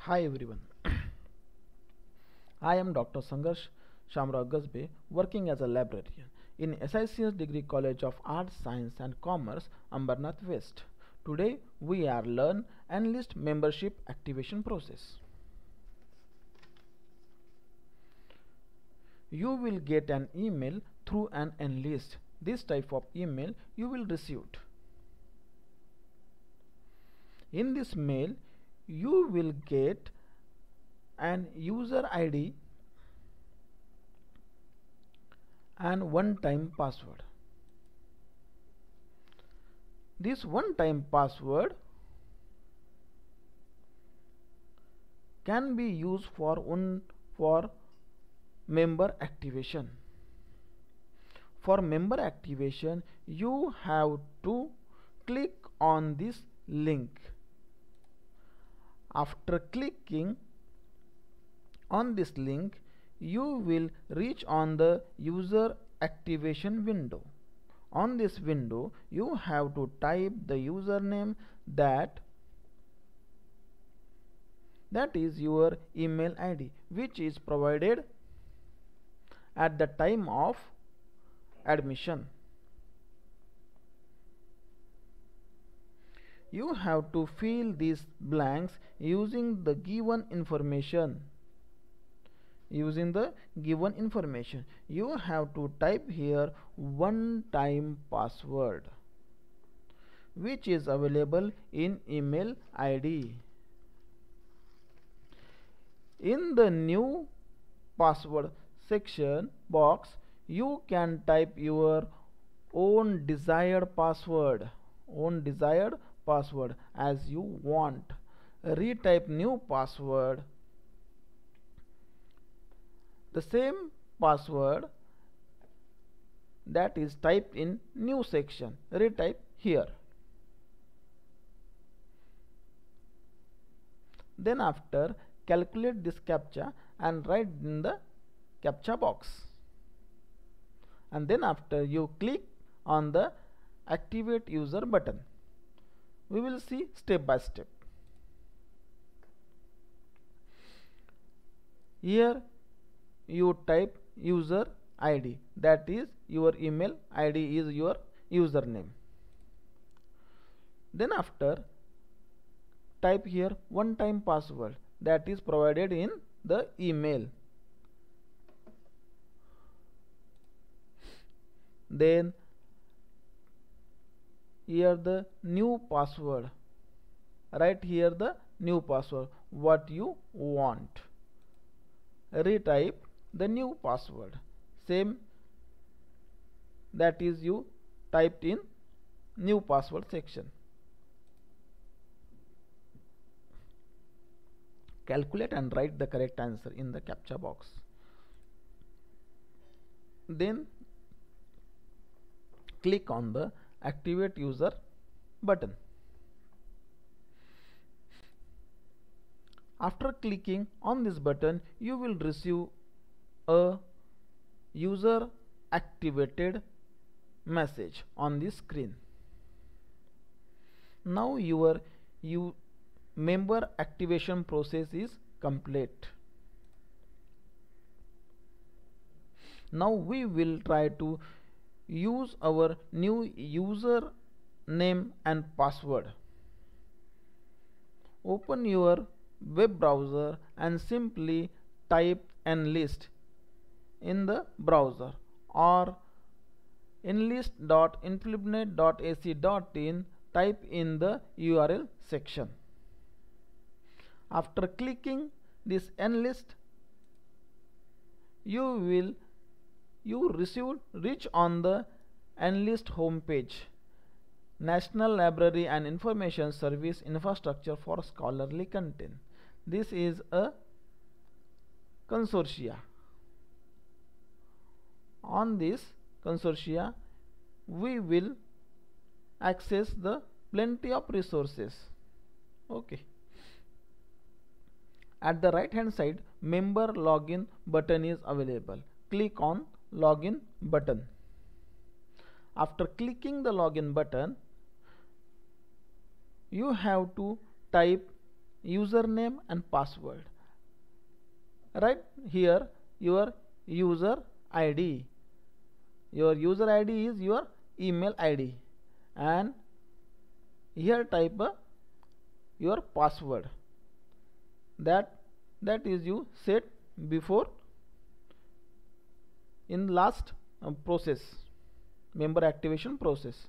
Hi everyone, I am Dr. Sangarsh Shamrao Gazbe, working as a librarian in SICS Degree College of Arts, Science and Commerce, Ambernath West. Today we are learn Enlist membership activation process. You will get an email through an Enlist. This type of email you will receive. In this mail you will get an user ID and one-time password. This one-time password can be used for member activation. For member activation, you have to click on this link. After clicking on this link, you will reach on the user activation window. On this window, you have to type the username that is your email ID, which is provided at the time of admission. You have to fill these blanks using the given information. You have to type here one-time password, which is available in email ID. In the new password section box, you can type your own desired password as you want. Retype new password. The same password that is typed in new section, retype here. Then after, calculate this captcha and write in the captcha box. And then after, you click on the activate user button. We will see step by step. Here you type user ID, that is your email ID is your username. Then after, type here one-time password that is provided in the email. Then here the new password, write here the new password what you want. Retype the new password, same that is you typed in new password section. Calculate and write the correct answer in the captcha box. Then click on the activate user button. After clicking on this button, you will receive a user activated message on the screen. Now your member activation process is complete. Now we will try to use our new user name and password. Open your web browser and simply type enlist in the browser or enlist.inflibnet.ac.in, type in the URL section. After clicking this enlist, you reach on the Enlist home page. National Library and Information Service Infrastructure for Scholarly Content. This is a consortia. On this consortia, we will access the plenty of resources. Okay. At the right hand side, member login button is available. Click on login button. After clicking the login button, you have to type username and password. Right here your user ID. Your user ID is your email ID, and here type your password that is you set before in last process, member activation process.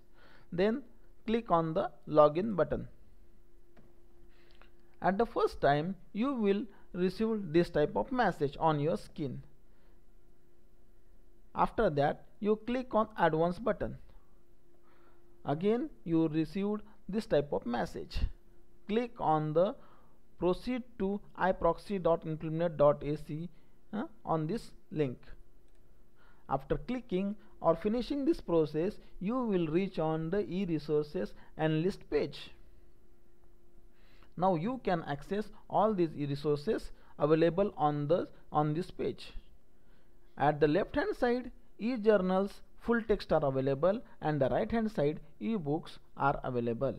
Then click on the login button. At the first time you will receive this type of message on your screen. After that you click on advanced button. Again you received this type of message. Click on the proceed to iproxy.implement.ac on this link. After clicking or finishing this process, you will reach on the e-resources and list page. Now you can access all these e-resources available on this page. At the left hand side, e-journals full text are available, and the right hand side e-books are available.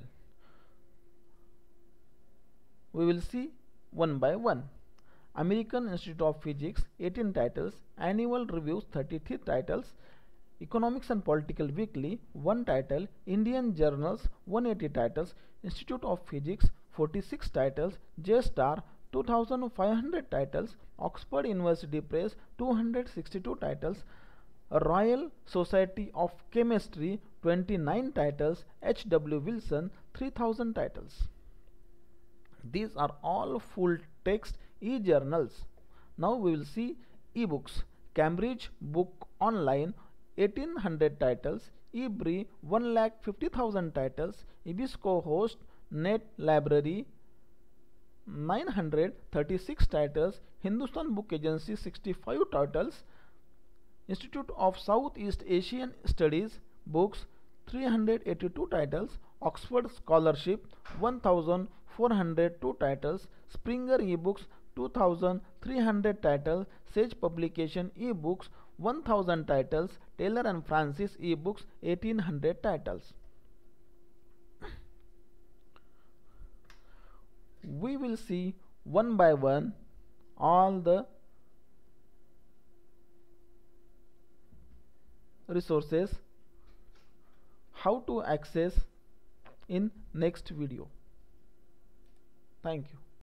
We will see one by one. American Institute of Physics 18 titles, Annual Reviews 33 titles, Economics and Political Weekly 1 title, Indian Journals 180 titles, Institute of Physics 46 titles, J-Star 2500 titles, Oxford University Press 262 titles, Royal Society of Chemistry 29 titles, H.W. Wilson 3000 titles. These are all full text e-journals. Now we will see e-books. Cambridge Book Online 1800 titles, eBree 1,50,000 titles, EBSCOhost Net Library 936 titles, Hindustan Book Agency 65 titles, Institute of Southeast Asian Studies books 382 titles, Oxford Scholarship 1402 titles, Springer eBooks 2300 titles, Sage Publication eBooks 1000 titles, Taylor and Francis eBooks 1800 titles. We will see one by one all the resources how to access in next video. Thank you.